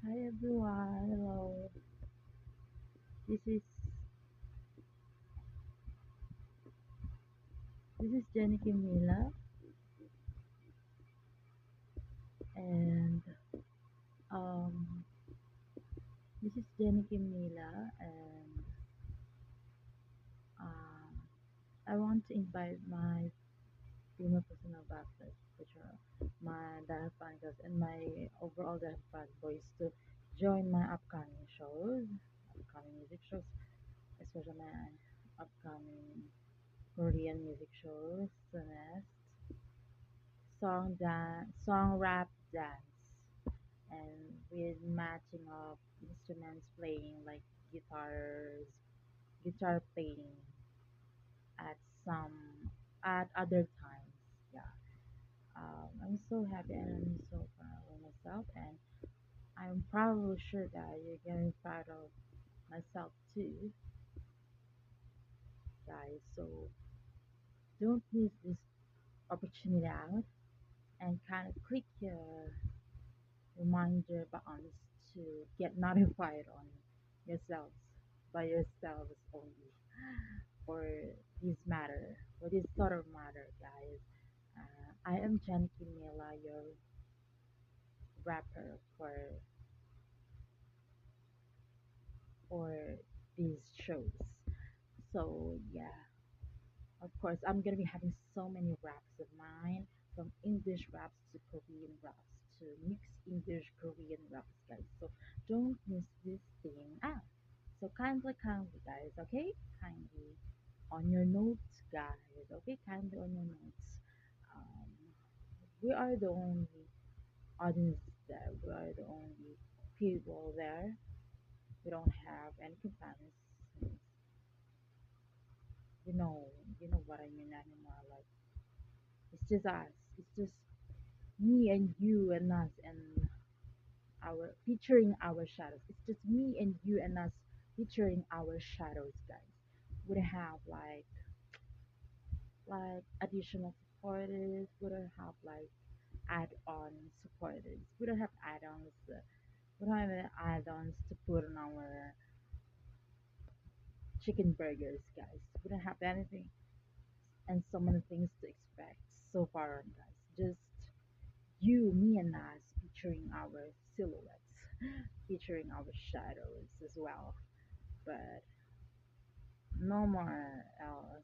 Hi everyone, hello. This is Jenny Kimila, and um this is Jenny Kimila, and um I want to invite my female personal backup, which are my Dara Pancas and my overall Dara Pancas boys to join my upcoming music shows, especially my upcoming Korean music shows, Sonest, song rap dance, and with matching of instruments playing like guitar playing at some at other times. Yeah, I'm so happy and I'm so proud of myself, and I'm probably sure that you're getting proud of myself too, guys. So don't miss this opportunity out and kind of click your reminder buttons to get notified on yourselves by yourselves only for this matter, for this sort of matter, guys. I am Janica Mila, your rapper for these shows. So yeah, of course, I'm gonna be having so many raps of mine, from English raps to Korean raps to mixed English Korean raps, guys. So don't miss this thing out. So kindly, guys, okay? Kindly on your notes, guys, okay? Kindly on your notes. Um, we are the only audience there. We are the only people there. We don't have any companions. You know, you know what I mean anymore. Like it's just us. It's just me and you and us and our featuring our shadows. It's just me and you and us featuring our shadows, guys. We don't have like additional supporters. We don't have like add-on supporters. We don't have add-ons. We don't have any add-ons to put on our chicken burgers, guys. We don't have anything and so many things to expect so far on, guys. Just you, me, and us featuring our silhouettes, featuring our shadows as well. But no more else.